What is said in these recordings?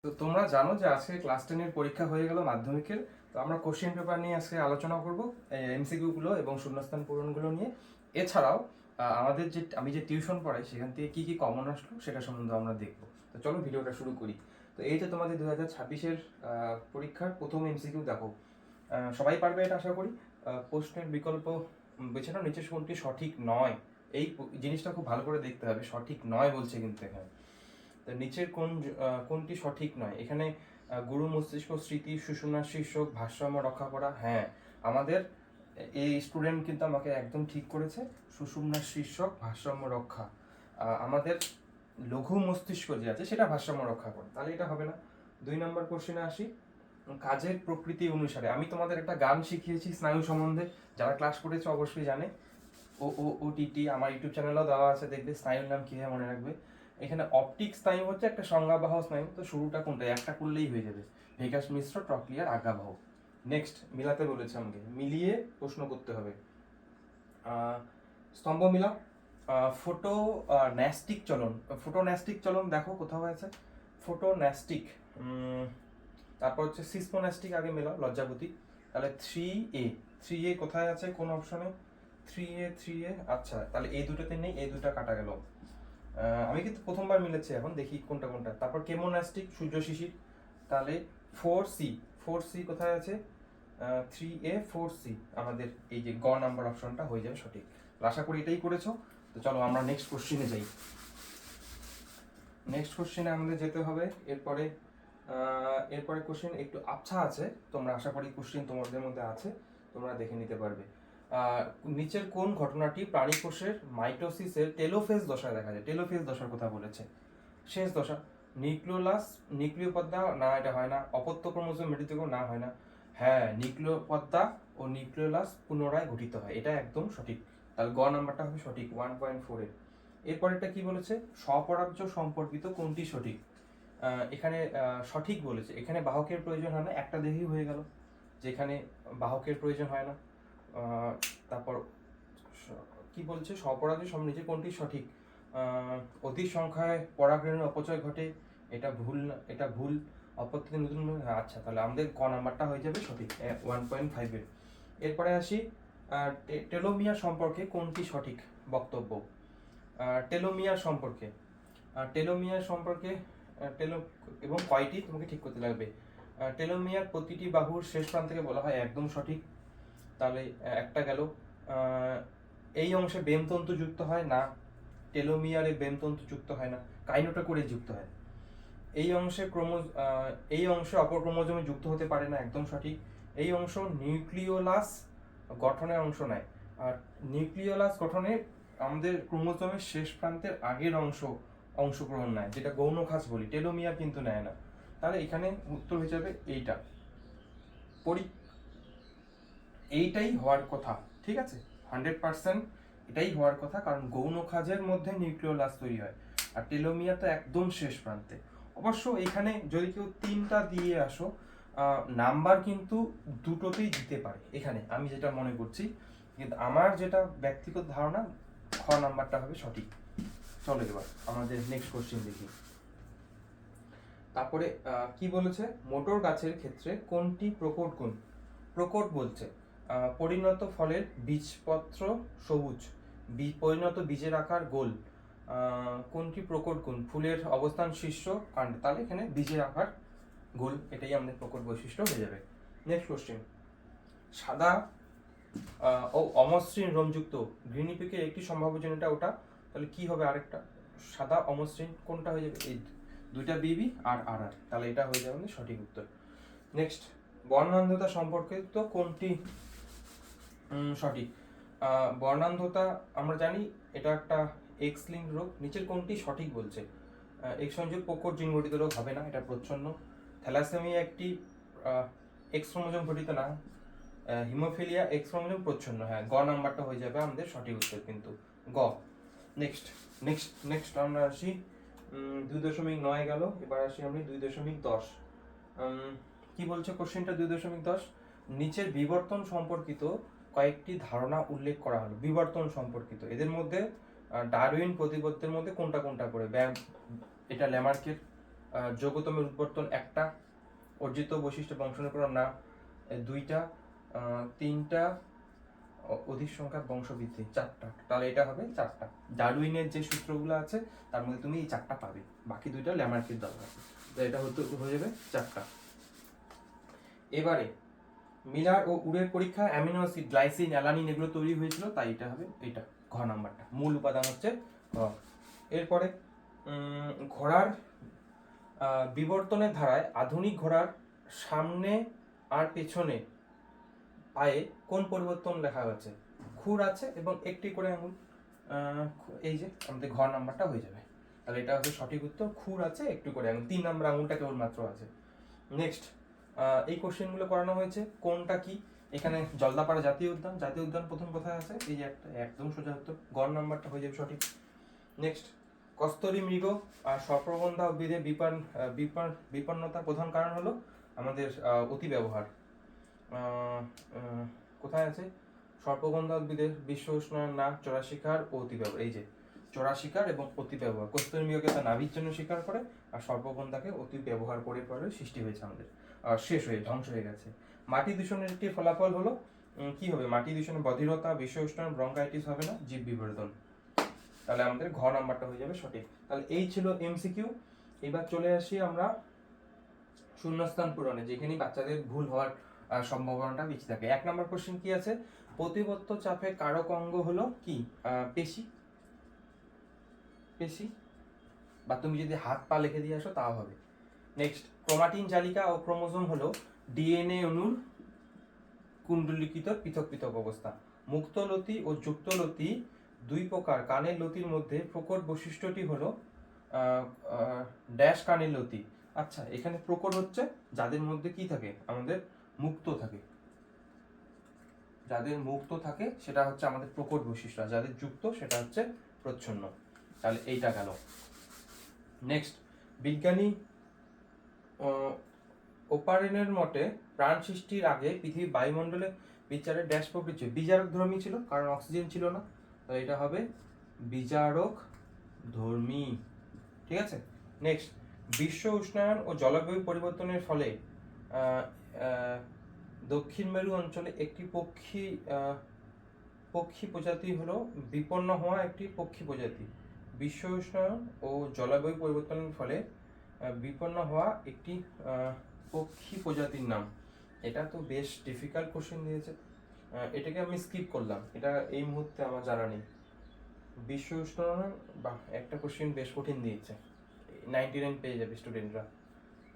তো তোমরা জানো যে আজকে ক্লাস 10-এর পরীক্ষা হয়ে গেল মাধ্যমিকের। তো আমরা কোশ্চেন পেপার নিয়ে আজকে আলোচনা করব, এমসিকিউ গুলো এবং শূন্যস্থান পূরণগুলো নিয়ে। এছাড়াও আমাদের আমি যে টিউশন পড়াই সেখান থেকে কি কি কমন আসলো সেটা সম্বন্ধে আমরা দেখব। তো চলো ভিডিওটা শুরু করি। তো এই যে তোমাদের 2026-এর পরীক্ষার প্রথম এমসিকিউ দেখো। সবাই পারবে এটা আশা করি। প্রশ্নের বিকল্প বেছে নাও, নিচের কোনটি সঠিক নয়। এই জিনিসটা খুব ভালো করে দেখতে হবে, সঠিক নয় বলছে কিন্তু এখানে। তো নিচের কোনটি সঠিক নয়? এখানে গুরু মস্তিষ্ক স্মৃতি সুষুম্নার শীর্ষক ভারসাম্য রক্ষা করা। হ্যাঁ, আমাদের এই স্টুডেন্ট কিন্তু আমাকে একদম ঠিক করেছে, সুষুম্নার শীর্ষক ভারসাম্য রক্ষা। আমাদের লঘু মস্তিষ্ক যে আছে সেটা ভারসাম্য রক্ষা করে, তাহলে এটা হবে না। 2 নম্বর কোশ্চেনে আসি। কাজের প্রকৃতি অনুসারে আমি তোমাদের একটা গান শিখিয়েছি স্নায়ু সম্বন্ধে, যারা ক্লাস করেছে অবশ্যই জানে। ও ও ওটিটি আমার ইউটিউব চ্যানেলেও দেওয়া আছে, দেখবে স্নায়ুর নাম কি হয় মনে রাখবে। এখানে অপটিক স্নায়ু হচ্ছে একটা সংজ্ঞাবাহ স্নায়ু, তো শুরুটা কোনটা একটা করলেই হয়ে যাবে, ভেগাস মিশ্র ট্রক্লিয়ার আজ্ঞাবাহ। নেক্সট মিলাতে বলেছে আমাকে, মিলিয়ে প্রশ্ন করতে হবে। স্তম্ভ মিলা। ফোটো ন্যাস্টিক চলন, ফোটো ন্যাস্টিক চলন দেখো কোথাও আছে, ফোটো ন্যাস্টিক। তারপর হচ্ছে সিসমোন্যাস্টিক আগে মেলাও, লজ্জাপতি। তাহলে 3A, 3A কোথায় আছে কোন অপশনে? 3A, আচ্ছা তাহলে এই দুটোতে নেই, এই দুটো কাটা গেল। আমি কিন্তু প্রথমবার মিলেছে, এখন দেখি কোনটা কোনটা। তারপর কেমোন্যাস্টিক, সূর্য শিশির। তাহলে 4C, 4C কোথায় আছে? 3A 4C, আমাদের এই যে গ নাম্বার অপশনটা হয়ে যাবে সঠিক। আশা করি এটাই করেছো। তো চলো আমরা নেক্সট কোশ্চেনে যাই। নেক্সট কোশ্চেনে আমাদের যেতে হবে। এরপরে কোশ্চেন একটু আচ্ছা আছে, তোমরা আশা করি কোশ্চেন তোমাদের মধ্যে আছে, তোমরা দেখে নিতে পারবে। নিচের কোন ঘটনাটি প্রাণী কোষের মাইটোসিসের টেলোফেজ দশায় দেখা যায়? টেলোফেজ দশার কথা বলেছে, শেষ দশা। নিউক্লিয় পর্দা, না এটা হয় না। অপত্য ক্রোমোজোম মেটিতেও, না হয় না। হ্যাঁ, নিউক্লিয় পর্দা ও নিউক্লিওলাস পুনরায় গঠিত হয়, এটা একদম সঠিক। তাহলে গ নাম্বারটা হবে সঠিক 1.4 এর। এরপরেরটা কি বলেছে? স্বপরাজ্য সম্পর্কিত কোনটি সঠিক? এখানে সঠিক বলেছে, এখানে বাহকের প্রয়োজন হয় না, একটা দেহেই হয়ে গেল, যেখানে বাহকের প্রয়োজন হয় না। তারপর কি বলছে? স্বপরাজ্য নিচে কোনটি সঠিক? অতি সংখ্যায় পরাগরেণুর অপচয় ঘটে, এটা ভুল না, এটা ভুল। অপত্যতে নতুন, আচ্ছা তাহলে আমাদের ক নাম্বারটা হয়ে যাবে সঠিক 1.5 এর। এরপরে আসি, টেলোমিয়ার সম্পর্কে কোনটি সঠিক বক্তব্য? টেলোমিয়ার সম্পর্কে, টেলোমিয়ার সম্পর্কে টেলো এবং কয়টি তোমাকে ঠিক করতে লাগবে। টেলোমিয়ার প্রতিটি বাহুর শেষ প্রান্তকে বলা হয়, একদম সঠিক। তাহলে একটা গেল। এই অংশে বেমতন্তু যুক্ত হয় না, টেলোমিয়ারে বেমতন্তু যুক্ত হয় না, কাইনোটা করে যুক্ত হয়। এই অংশে অপর ক্রোমোজোমে যুক্ত হতে পারে না, একদম সঠিক। এই অংশ নিউক্লিওলাস গঠনের অংশ নেয়, আর নিউক্লিওলাস গঠনে আমাদের ক্রোমোজোমের শেষ প্রান্তের আগের অংশগ্রহণ নেয়, যেটা গৌণ খাঁজ বলি, টেলোমিয়ার কিন্তু নেয় না। তাহলে এখানে উত্তর হয়ে যাবে এইটা, এইটাই হওয়ার কথা, ঠিক আছে? 100% এটাই হওয়ার কথা, কারণ গৌণ খাঁজের মধ্যে নিউক্লিওলাস তৈরি হয়, আর টেলোমিয়ার তো একদম শেষ প্রান্তে। অবশ্য এখানে যদি কেউ 3টা দিয়ে আসো, নাম্বার কিন্তু দুটোতেই দিতে পারে, এখানে আমি যেটা মনে করছি, কিন্তু আমার যেটা ব্যক্তিগত ধারণা খ নাম্বারটা হবে সঠিক। চলো এবার আমাদের নেক্সট কোশ্চেন দেখি। তারপরে কি বলেছে? মোটর গাছের ক্ষেত্রে কোনটি প্রকট গুণ? প্রকট বলছে পরিণত ফলের বীজপত্র সবুজ, পরিণত বীজের আকার গোল। কোনটি প্রকট গুণ? ফুলের অবস্থান শীর্ষ কাণ্ড, তাহলে এখানে বীজের আকার গোল, এটাই আমাদের প্রকট বৈশিষ্ট্য হয়ে যাবে। নেক্সট কোশ্চেন, সাদা ও অমসৃণ রোমযুক্ত গ্রিনিপিকের একটি সম্ভাব্য জেনেটা ওটা, তাহলে কি হবে আরেকটা? সাদা অমসৃণ কোনটা হয়ে যাবে? এই দুইটা বিবি আর আর আর, তাহলে এটা হয়ে যাবে আমাদের সঠিক উত্তর। নেক্সট, বর্ণান্ধতা সম্পর্কিত কোনটি সঠিক? বর্ণান্ধতা আমরা জানি এটা একটা এক্স লিঙ্ক রোগ, নিচের কোনটি সঠিক বলছে? এক্স সংযোগ প্রকট জিন ঘটিত রোগ হবে না, এটা প্রচ্ছন্ন। থ্যালাসেমিয়া একটি এক্স ক্রোমোজোম ঘটিত না। হিমোফিলিয়া এক্স ক্রোমোজোম প্রচ্ছন্ন, হ্যাঁ গ নাম্বারটা হয়ে যাবে আমাদের সঠিক উত্তর কিন্তু, গ। নেক্সট নেক্সট নেক্সট আমরা আসি 2.9 গেল, এবার আসি আমি 2.10। কি বলছে কোশ্চেনটা? 2.10, নিচের বিবর্তন সম্পর্কিত কয়েকটি ধারণা উল্লেখ করা হলো। বিবর্তন সম্পর্কিত, এদের মধ্যে ডারউইন প্রতিপত্তির মধ্যে কোনটা কোনটা করে? এটা ল্যামার্কের, যোগ্যতমের উৎবর্তন একটা, অর্জিত বৈশিষ্ট্য বংশানুক্রম না দুইটা, তিনটা, অধিক সংখ্যা বংশবৃদ্ধি চারটা। তাহলে এটা হবে চারটা। ডারউইনের যে সূত্রগুলো আছে তার মধ্যে তুমি এই চারটা পাবে, বাকি দুইটা ল্যামার্কির দরকার, তো এটা হয়ে যাবে চারটা। এবারে মিলার ও উডের পরীক্ষা অ্যামিনো অ্যাসিড গ্লাইসিন অ্যালানিন এগুলো তৈরি হয়েছিল, তাই এটা হবে এটা ঘ নাম্বারটা, মূল উপাদান হচ্ছে ঘ। এরপরে ঘোড়ার বিবর্তনের ধারায় আধুনিক ঘোড়ার সামনে আর পেছনে পায়ে কোন পরিবর্তন লেখা হয়েছে? খুর আছে এবং একটি করে আঙুল, এই যে আমাদের ঘ নাম্বারটা হয়ে যাবে। তাহলে এটা হবে সঠিক উত্তর, খুর আছে একটু করে আঙুল, 3 নাম্বার আঙুলটা কেবলমাত্র আছে। নেক্সট, এই কোশ্চেনগুলো করানো হয়েছে কোনটা কি, এখানে জলদাপাড়া জাতীয় উদ্যান, জাতীয় উদ্যান প্রথম কোথায় আছে, এই যে একটা, একদম সোজা উত্তর, গ নাম্বারটা হয়ে যাবে সঠিক। নেক্সট, কস্তরী মৃগ আর সর্পগন্ধা উদ্ভিদে বিপন্নতার প্রধান কারণ হলো আমাদের অতি ব্যবহার। কোথায় আছে? সর্পগন্ধা উদ্ভিদের বিশ্ব উষ্ণায়ন না চড়া শিকার ও অতি ব্যবহার, এই যে চড়া শিকার এবং অতি ব্যবহার, কস্তুরী মৃগকে তার নাভির জন্য শিকার করে আর সর্পগন্ধাকে অতি ব্যবহার করে পরে সৃষ্টি হয়েছে আমাদের, শেষ হয়ে ধ্বংস হয়ে গেছে। মাটি দূষণের একটি ফলাফল হলো কি হবে? মাটি দূষণে বধিরতা, বিশ্ব উষ্ণায়ন, ব্রঙ্কাইটিস হবে না, জীব বিবর্ধন। তাহলে আমাদের ঘ নাম্বারটা হয়ে যাবে সঠিক। তাহলে এই ছিল এমসিকিউ। এবার চলে আসি আমরা শূন্যস্থান পূরণে, যেখানে বাচ্চাদের ভুল হওয়ার সম্ভাবনাটা বেশি থাকে। 1 নম্বর কোশ্চেন কি আছে? প্রতিবত্ত চাপে কারক অঙ্গ হলো কি? পেশি, পেশি, বা তুমি যদি হাত পা লিখে দিয়ে আসো তাও হবে। নেক্সট, ক্রোমাটিন জালিকা ও ক্রোমোজোম হলো ডিএনএ অণুর কুণ্ডলিকিত পৃথক পৃথক অবস্থা। মুক্তলতি ও যুক্তলতি দুই প্রকার কানের লতির মধ্যে প্রকট বৈশিষ্ট্যটি হলো ড্যাশ কানের লতি। আচ্ছা, এখানে প্রকট হচ্ছে যাদের মধ্যে কি থাকে, আমাদের মুক্ত থাকে, যাদের মুক্ত থাকে সেটা হচ্ছে আমাদের প্রকট বৈশিষ্ট্য, যাদের যুক্ত সেটা হচ্ছে প্রচ্ছন্ন। তাহলে এইটা গেল। নেক্সট, বিজ্ঞানী ওপারেনের মতে প্রাণ সৃষ্টির আগে পৃথিবীর বায়ুমণ্ডলে বিচারে ড্যাশ প্রকৃতি ছিল, বিজারক ধর্মী ছিল, কারণ অক্সিজেন ছিল না, তো এটা হবে বিজারক ধর্মী। ঠিক আছে। নেক্সট, বিশ্ব উষ্ণায়ন ও জলবায়ু পরিবর্তনের ফলে দক্ষিণ মেরু অঞ্চলে একটি পক্ষী প্রজাতি হলো বিপন্ন হওয়া একটি পক্ষী প্রজাতি। বিশ্ব উষ্ণায়ন ও জলবায়ু পরিবর্তনের ফলে বিপন্ন হওয়া একটি পক্ষী প্রজাতির নাম। এটা তো বেশ ডিফিকাল্ট কোশ্চেন দিয়েছে, এটাকে আমি স্কিপ করলাম, এটা এই মুহূর্তে আমার জানা নেই। বিশ্ব উষ্ণায়ন বা একটা কোশ্চেন বেশ কঠিন দিয়েছে, 99 পেয়ে যাবে স্টুডেন্টরা,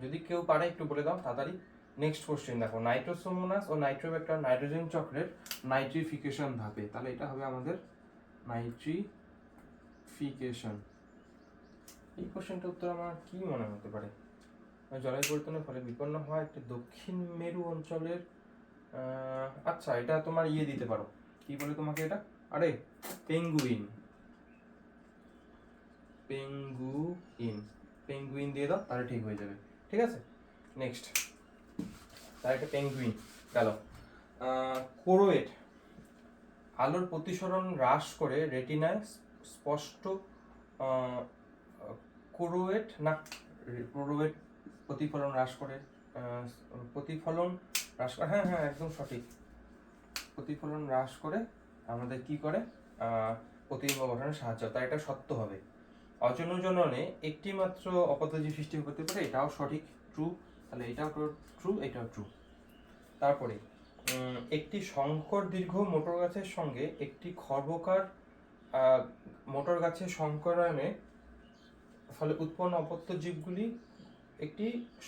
যদি কেউ পারে একটু বলে দাও তাড়াতাড়ি। নেক্সট কোশ্চেন দেখো, নাইট্রোসোমোনাস ও নাইট্রোব্যাক্টার নাইট্রোজেন চক্রের নাইট্রিফিকেশন ধাপে, তাহলে এটা হবে আমাদের নাইট্রিফিকেশন। এই কোশ্চেনটার উত্তর আমার কি মনে হতে পারে? জলবায়ু পরিবর্তনের ফলে বিপন্ন হওয়া একটি দক্ষিণ মেরু অঞ্চলের, আচ্ছা এটা তোমার ইয়ে দিতে পারো, কি বলে তোমাকে এটা, আরে পেঙ্গুইন, পেঙ্গুইন, পেঙ্গুইন দিয়ে দাও তাহলে ঠিক হয়ে যাবে। ঠিক আছে। নেক্সট, তাহলে একটা পেঙ্গুইন গেল। কোরোয়েট আলোর প্রতিসরণ হ্রাস করে রেটিনায় স্পষ্ট, কোরোয়েট না, কোরোয়েট প্রতিফলন হ্রাস করে, প্রতিফলন হ্রাস করে, হ্যাঁ হ্যাঁ একদম সঠিক, প্রতিফলন হ্রাস করে আমাদের কি করে, প্রতিবিম্ব গঠনে সাহায্য, তাই এটা সত্য হবে। অজনজননে একটি মাত্র অপত্যজীব সৃষ্টি করতে পারে, এটাও সঠিক, ট্রু, তাহলে এটাও ট্রু, এটাও ট্রু। তারপরে একটি সংকর দীর্ঘ মোটর গাছের সঙ্গে একটি খর্বকার মোটর গাছের সংকরায়নে ফলে উৎপন্ন অপত্য জীবগুলি একটি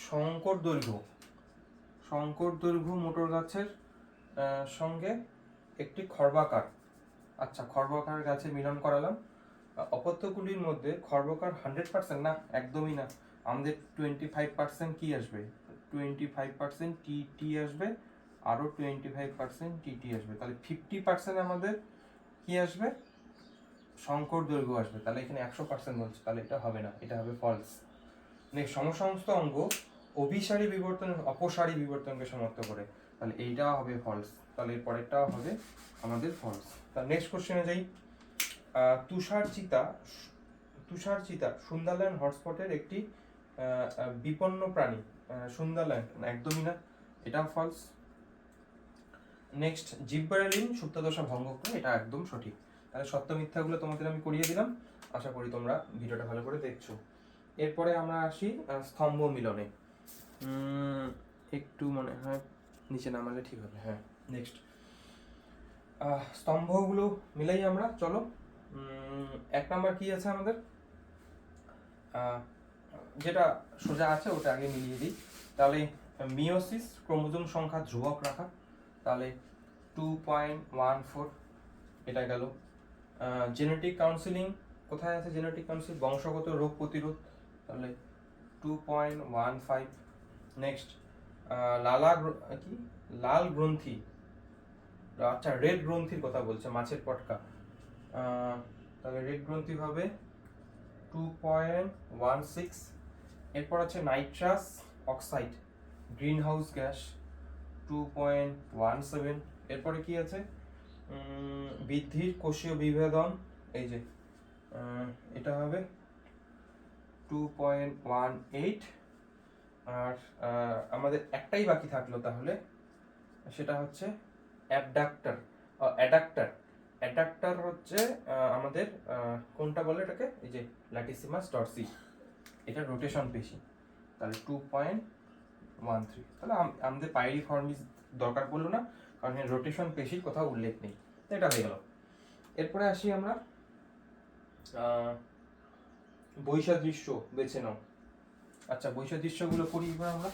সংকর দৈর্ঘ্য মোটর গাছের সঙ্গে একটি খর্বাকার, আচ্ছা খর্বাকার গাছে মিলন করালাম, অপত্যগুলির মধ্যে খর্বকার 100% না, একদমই না, আমাদের 25% কি আসবে, 25% টি আসবে, আরো 25% টি আসবে, তাহলে 50% আমাদের কি আসবে, সংকর দৈর্ঘ্য আসবে, তাহলে এখানে 100% বলছে, তাহলে এটা হবে না, এটা হবে ফলস। নেক্সট, সমসমস্ত অঙ্গ অভিসারী বিবর্তন অপসারী বিবর্তনকে সমর্থ করে, তাহলে এইটাও হবে ফলস, তাহলে এর পরেরটাও হবে আমাদের ফলস। তাহলে নেক্সট কোশ্চেনে যাই। তুষার চিতা সুন্দরল্যান্ড হটস্পটের একটি বিপন্ন প্রাণী, সুন্দরল্যান্ড, একদমই না, এটা ফলস। নেক্সট, জিব্বারেলিন সুপ্তদশা ভঙ্গ করে, এটা একদম সঠিক। তাহলে সত্য মিথ্যাগুলো তোমাদের আমি করিয়ে দিলাম, আশা করি তোমরা ভিডিওটা ভালো করে দেখছো। এরপরে আমরা আসি স্তম্ভ মিলনে। একটু মনে হয় নিচে নামালে ঠিক হবে, হ্যাঁ। নেক্সট, স্তম্ভগুলো মিলাই আমরা, চলো। 1 নাম্বার কি আছে আমাদের, যেটা সোজা আছে ওটা আগে মিলিয়ে দিই। তাহলে মিওসিস, ক্রোমোজোম সংখ্যা ধ্রুবক রাখা, তাহলে 2.14, এটা গেল। জেনেটিক কাউন্সিলিং, কোথায় আছে জেনেটিক কাউন্সিল, বংশগত রোগ প্রতিরোধ, তাহলে 2.15। নেক্সট, কি লাল গ্রন্থি, আচ্ছা রেড গ্রন্থির কথা বলছে, মাছের পটকা, তাহলে রেড গ্রন্থি হবে 2.16। এরপর আছে nitrous oxide, green house gas, 2.17। এরপরে কি আছে, বৃদ্ধির কোষীয় বিভেদন, এই যে এটা হবে 2.18। আর আমাদের একটাই বাকি থাকলো, তাহলে সেটা হচ্ছে অ্যাডাক্টার। অ্যাডাক্টার হচ্ছে আমাদের কোনটা বলে এটাকে, এই যে ল্যাটিসিমাস ডরসি, এটা রোটেশন পেশি, তাহলে 2.13। তাহলে আমাদের পাইরিফর্মিস দরকার পড়লো না, কারণ রোটেশন পেশির কোথাও উল্লেখ নেই, তো এটা হয়ে গেল। এরপরে আসি আমরা বৈসাদৃশ্য বেছে নাও। আচ্ছা, বৈসাদৃশ্যগুলো করি এবার আমরা।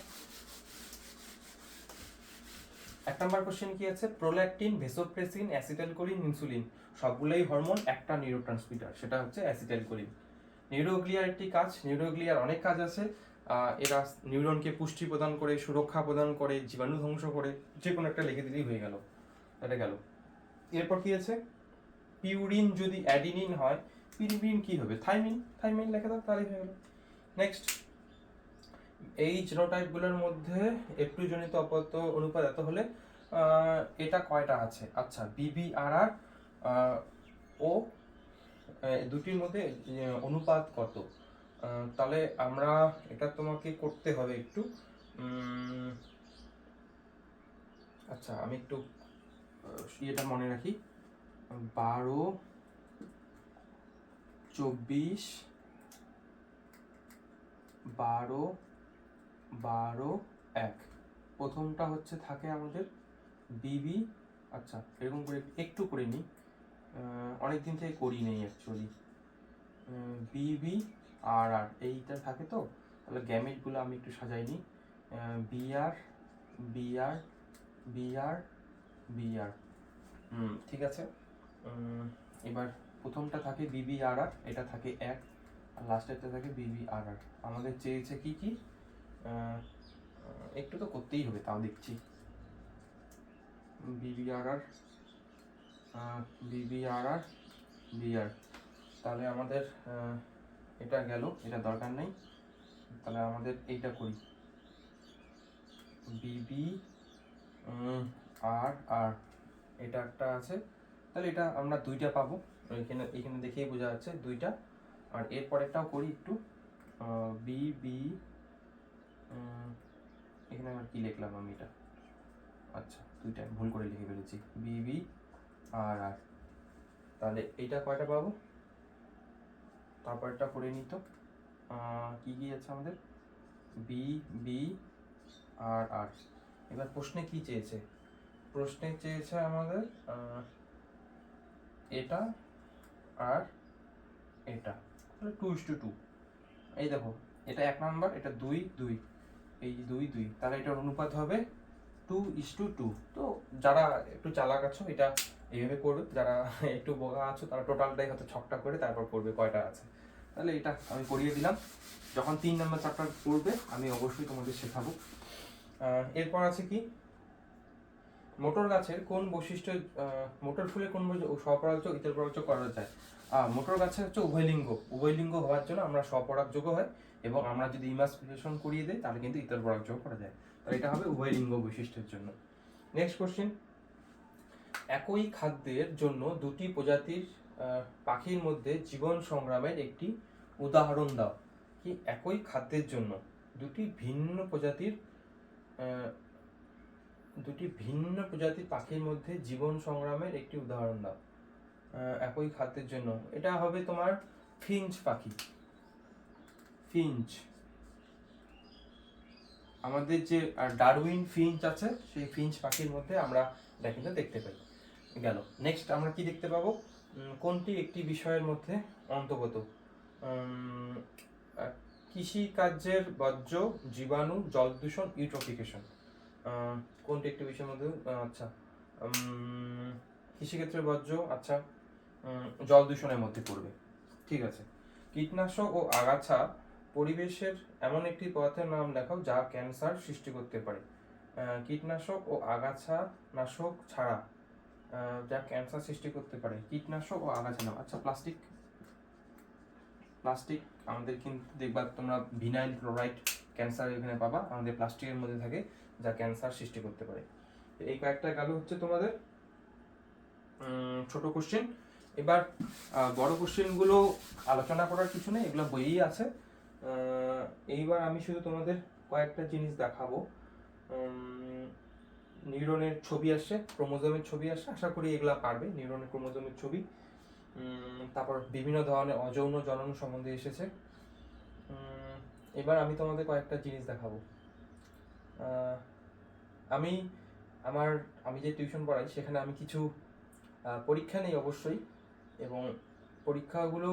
1 নাম্বার কোশ্চেন কি আছে, প্রোল্যাকটিন, ভেসোপ্রেসিন, অ্যাসিটাইলকোলিন, ইনসুলিন সবগুলোই হরমোন, একটা নিউরোট্রান্সমিটার, সেটা হচ্ছে অ্যাসিটাইলকোলিন। নিউরোগ্লিয়ার একটি কাজ, নিউরোগ্লিয়ার অনেক কাজ আছে। এরা নিউরনকে পুষ্টি প্রদান করে, সুরক্ষা প্রদান করে, জীবাণু ধ্বংস করে, যে কোনো একটা লিখে দিলেই হয়ে গেল, এটা গেল। এরপর কি আছে, পিউরিন যদি অ্যাডিনিন হয়, পিউরিন কি হবে, থাইমিন, থাইমিন লেখা দাও, তাহলেই হয়ে গেল। নেক্সট, এই জিনোটাইপগুলোর মধ্যে F2 জনিত অপত্য অনুপাত এত হলে এটা কয়টা আছে, আচ্ছা BBRR ও দুটির মধ্যে অনুপাত কত, তাহলে আমরা এটা তোমাকে করতে হবে একটু, আচ্ছা আমি একটু এটা মনে রাখি, 12, 24, 12, 12, 1। প্রথমটা হচ্ছে থাকে আমাদের বিবি, আচ্ছা এরকম করে একটু করে নিই, অনেকদিন থেকে করি নেই অ্যাকচুয়ালি, বিবি আর আর এইটা থাকে তো, তাহলে গ্যামেটগুলো আমি একটু সাজাই নিই, বিআর, বিআর, বিআর, বিআর, ঠিক আছে। এবার প্রথমটা থাকে বিবি আর আর, এটা থাকে 1, আর লাস্টেরটা থাকে বিবি আর আর। আমাদের চেয়েছে কি কি, একটু তো করতেই হবে, তাও দেখছি, বিবি আর আর, বিবি আর আর, বিআর, তাহলে আমাদের এটা গেল, এটা দরকার নেই, তাহলে আমাদের এইটা করি, বিবি আর আর, এটা একটা আছে, তাহলে এটা আমরা 2টা পাবো, এখানে এখানে দেখেই বোঝা যাচ্ছে 2টা। আর এর পরেরটাও করি একটু, বিবি, এখানে আবার কি লিখলাম আমি এটা, আচ্ছা 2টা ভুল করে লিখে ফেলেছি, বিবি আর আর, তাহলে এইটা কয়টা পাবো, তারপরটা করে নিত, কি কি আছে আমাদের, বি বি আর আর। এবার প্রশ্নে কি চেয়েছে, প্রশ্নে চেয়েছে আমাদের এটা আর এটা, তাহলে 2:2। এই দেখো, এটা 1 নাম্বার, এটা 2, 2, এই 2, 2, তাহলে এটার অনুপাত হবে 2:2। তো যারা একটু চালাক আছো এটা এইভাবে করবে, যারা একটু বোকা আছো তারা টোটালটাই হয়তো ছকটা করে তারপর করবে কয়টা আছে। তাহলে এটা আমি করিয়ে দিলাম, যখন 3 নাম্বার চ্যাপ্টার পড়বে আমি অবশ্যই তোমাদের শেখাবো। এরপর আছে কি, মোটর গাছের কোন বৈশিষ্ট্য, মোটর ফুলে কোন স্বপরাগযোগ ইতর পরাগযোগ করা যায়, মোটর গাছে হচ্ছে উভয়লিঙ্গ হওয়ার জন্য আমরা স্বপরাগযোগ হয়, এবং আমরা যদি ইমাসকুলেশন করিয়ে দেই তাহলে কিন্তু ইতর পরাগযোগ করা যায়, তাহলে এটা হবে উভয়লিঙ্গ বৈশিষ্ট্যের জন্য। নেক্সট কোশ্চেন, একই খাদ্যের জন্য দুটি প্রজাতির পাখির মধ্যে জীবন সংগ্রামের একটি উদাহরণ দাও। কি একই খাদ্যের জন্য দুটি ভিন্ন প্রজাতির পাখির মধ্যে জীবন সংগ্রামের একটি উদাহরণ দাও। একই খাদ্যের জন্য এটা হবে তোমার ফিঞ্চ পাখি। ফিঞ্চ, আমাদের যে ডারউইন ফিঞ্চ আছে সেই ফিঞ্চ পাখির মধ্যে আমরা এটা কিন্তু দেখতে পাই। গেল, নেক্সট আমরা কি দেখতে পাবো, কোনটি একটি বিষয়ের মধ্যে অন্তর্গত? কৃষিকার্যের বর্জ্য, জীবাণু, জল দূষণ, ইউট্রফিকেশন, কোনটি একটি বিষয়ের মধ্যে? আচ্ছা, কৃষিক্ষেত্রের বর্জ্য, আচ্ছা, জল দূষণের মধ্যে পড়বে। ঠিক আছে। কীটনাশক ও আগাছা পরিবেশের এমন একটি পদার্থের নাম লেখাও যা ক্যান্সার সৃষ্টি করতে পারে। কীটনাশক ও আগাছা নাশক ছাড়া যা ক্যান্সার সৃষ্টি করতে পারে। কীটনাশক ও আগাছা নাম, আচ্ছা, প্লাস্টিক। আমাদের কিন্তু দেখবা তোমরা ভিনাইল ক্লোরাইড ক্যান্সার এখানে পাবা, আমাদের প্লাস্টিকের মধ্যে থাকে যা ক্যান্সার সৃষ্টি করতে পারে। এই কয়েকটা গেল হচ্ছে তোমাদের ছোট কোশ্চেন। এবার বড় কোশ্চেনগুলো আলোচনা করার কিছু নেই, এগুলো বইয়েই আছে। এইবার আমি শুধু তোমাদের কয়েকটা জিনিস দেখাবো। নিউরনের ছবি আসছে, ক্রোমোজোমের ছবি আসছে, আশা করি এগুলা পারবে। নিউরনের ক্রোমোজোমের ছবি, তারপর বিভিন্ন ধরনের অযৌন জনন সম্বন্ধে এসেছে। এবার আমি তোমাদের কয়েকটা জিনিস দেখাবো। আমি যে টিউশন পড়াই সেখানে আমি কিছু পরীক্ষা নেই অবশ্যই, এবং পরীক্ষাগুলো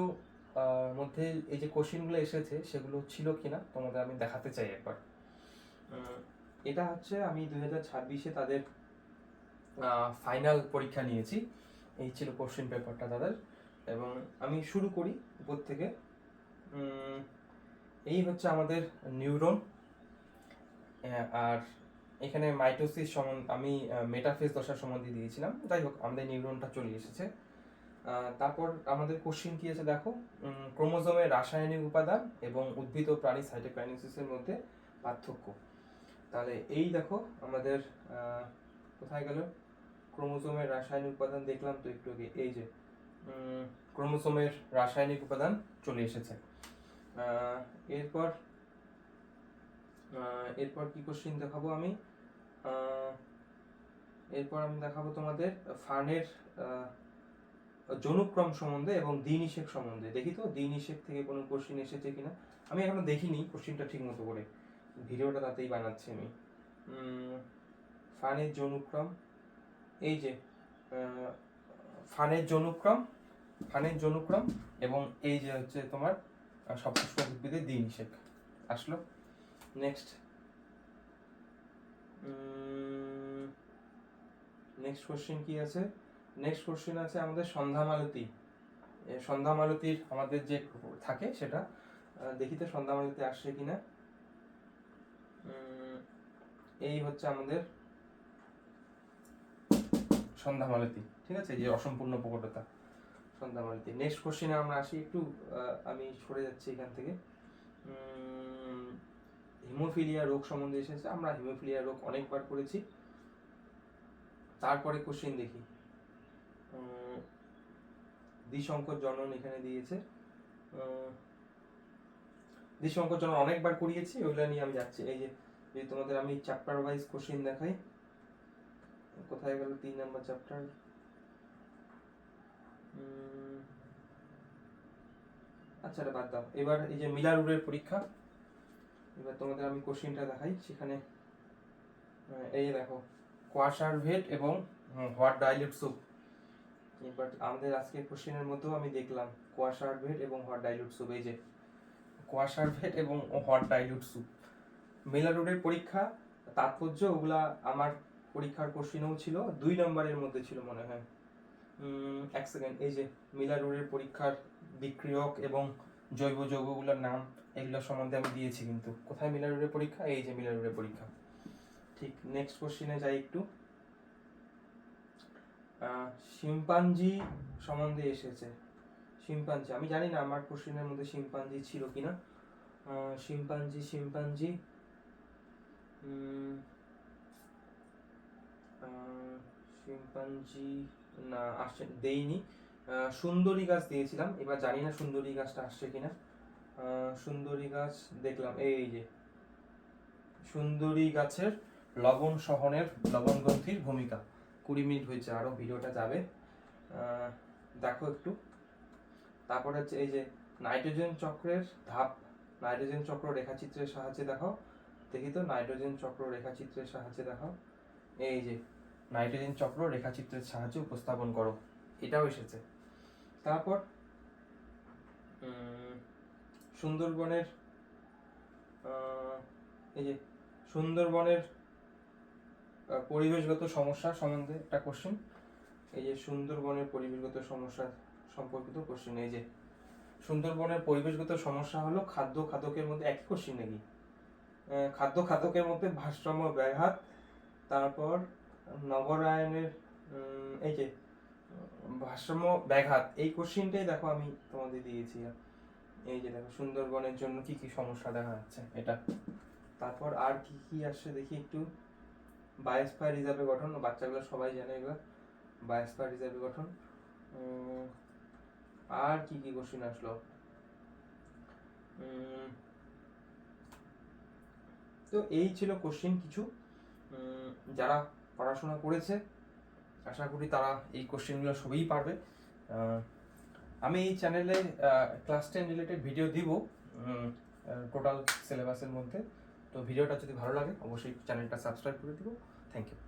মধ্যে এই যে কোশ্চেনগুলো এসেছে সেগুলো ছিল কিনা তোমাদের আমি দেখাতে চাই একবার। এটা হচ্ছে আমি 2026-এ তাদের ফাইনাল পরীক্ষা নিয়েছি, এই ছিল কোশ্চেন পেপারটা তাদের। এবং আমি শুরু করি উপর থেকে। এই হচ্ছে আমাদের নিউরন, আর এখানে মাইটোসিস সম্বন্ধে আমি মেটাফেজ দশা সম্বন্ধে দিয়েছিলাম। যাই হোক, আমাদের নিউরনটা চলে এসেছে। তারপর আমাদের কোশ্চেন কি আছে দেখো, ক্রোমোজোমের রাসায়নিক উপাদান এবং উদ্ভিদ ও প্রাণী সাইটোকাইনেসিসের মধ্যে পার্থক্য। তাহলে এই দেখো আমাদের কোথায় গেল ক্রোমোজোমের রাসায়নিক উপাদান, দেখলাম তো একটু আগে, এই যে ক্রোমোজোমের রাসায়নিক উপাদান চলে এসেছে। এরপর কি কোশ্চেন দেখাবো আমি, এরপর আমি দেখাবো তোমাদের ফার্নের জনুক্রম সম্বন্ধে এবং দ্বিনিষেক সম্বন্ধে। দেখি তো দ্বিনিষেক থেকে কোনো কোশ্চেন এসেছে কিনা, আমি এখনো দেখিনি কোশ্চেনটা ঠিক মতো করে, ভিডিওটা তাতেই বানাচ্ছি আমি। ফার্নের জনুক্রম, এই যে ফার্নের জনুক্রম এবং এই যে হচ্ছে তোমার সপুষ্প উদ্ভিদের দ্বিনিষেক আসলো। নেক্সট কোশ্চেন কি আছে? নেক্সট কোশ্চেন আছে আমাদের সন্ধ্যামালতির আমাদের যে থাকে সেটা দেখি তো সন্ধ্যামালতি আসছে কিনা। এই হচ্ছে আমাদের সন্ধ্যামালতি, ঠিক আছে, যে অসম্পূর্ণ প্রকটতা সন্ধ্যামালতি। নেক্সট কোশ্চেনে আমরা আসি, একটু আমি সরে যাচ্ছি এখান থেকে। হিমোফিলিয়া রোগ সম্বন্ধে এসেছে, আমরা হিমোফিলিয়া রোগ অনেকবার করেছি। তারপরে কোশ্চেন দেখি, দ্বিসংকর জনন এখানে দিয়েছে, দ্বিসংকর জনন অনেকবার করিয়েছি, ওইগুলো নিয়ে আমি যাচ্ছি। এই যে তোমাদের আমি চ্যাপ্টার ওয়াইজ কোশ্চেন দেখাই, কোথায় গেল 3 নম্বর চ্যাপ্টার। আচ্ছা, এটা বাদ দাও। এবার এই যে মিলার-উডের পরীক্ষা, এবার তোমাদের আমি কোশ্চেনটা দেখাই। সেখানে এই দেখো কোয়াসারভেট এবং হোয়াট ডাইলিউট স্যুপ। এবার আমাদের আজকে কোশ্চেনের মধ্যেও আমি দেখলাম কোয়াসারভেট এবং হোয়াট ডাইলিউট স্যুপ, এই যে কোয়াসারভেট এবং হোয়াট ডাইলিউট স্যুপ। মিলার-উডের পরীক্ষা তাৎপর্য, ওগুলা আমার পরীক্ষার কোশ্চেনও ছিল, 2 নম্বরের মধ্যে ছিল মনে হয়। এক সেকেন্ড, এই যে মিলার-উডের পরীক্ষার বিক্রিয়ক এবং জৈব যৌগগুলোর নাম, এগুলো সম্বন্ধে আমি দিয়েছি। কিন্তু কোথায় মিলার-উডের পরীক্ষা? এই যে মিলার-উডের পরীক্ষা। ঠিক, নেক্সট কোশ্চেনে যাই একটু। শিম্পাঞ্জি সম্বন্ধে এসেছে। শিম্পাঞ্জি, আমি জানি না আমার কোশ্চেনের মধ্যে শিম্পাঞ্জি ছিল কিনা। শিম্পাঞ্জি না আসছে, দেইনি। সুন্দরী গাছ দিয়েছিলাম, এবার জানি না সুন্দরী গাছটা আসছে কিনা। সুন্দরী গাছ দেখলাম, এই যে সুন্দরী গাছের লবণ সহনের লবণ গ্রন্থির ভূমিকা। 20 মিনিট হয়েছে, আরও ভিডিওটা যাবে, দেখো একটু। তারপরে হচ্ছে এই যে নাইট্রোজেন চক্রের ধাপ, নাইট্রোজেন চক্র রেখাচিত্রের সাহায্যে দেখাও। দেখি তো, নাইট্রোজেন চক্র রেখাচিত্রের সাহায্যে দেখাও। এই যে নাইট্রোজেন চক্র রেখাচিত্রের সাহায্যে উপস্থাপন করো, এটাও এসেছে। তারপর সুন্দরবনের এই যে সুন্দরবনের পরিবেশগত সমস্যা সম্বন্ধে একটা কোশ্চেন। এই যে সুন্দরবনের পরিবেশগত সমস্যা সম্পর্কিত কোশ্চেন। এই যে সুন্দরবনের পরিবেশগত সমস্যা হলো খাদ্য খাদকের মধ্যে, একই কোশ্চেন নাকি? খাদ্য খাদকের মধ্যে ভারসাম্য ব্যাঘাত। তারপর নগরায়নের এই যে ভারসাম্য ব্যাঘাত, এই কোশ্চেনটাই দেখো আমি তোমাদের দিয়েছি। এই যে দেখো সুন্দরবনের জন্য কি কি সমস্যা দেখা যাচ্ছে এটা। তারপর আর কি কি আসছে দেখি একটু। বায়োস্ফিয়ার রিজার্ভের গঠন, বাচ্চাগুলো সবাই জানে এগুলো, বায়োস্ফিয়ার রিজার্ভের গঠন। আর কি কি কোশ্চেন আসলো? তো এই ছিল কোশ্চেন কিছু। যারা পড়াশোনা করেছে আশা করি তারা এই কোশ্চেনগুলো সবই পারবে। আমি এই চ্যানেলে ক্লাস 10 রিলেটেড ভিডিও দিব টোটাল সিলেবাসের মধ্যে। তো ভিডিওটা যদি ভালো লাগে অবশ্যই চ্যানেলটা সাবস্ক্রাইব করে দিও। Thank you.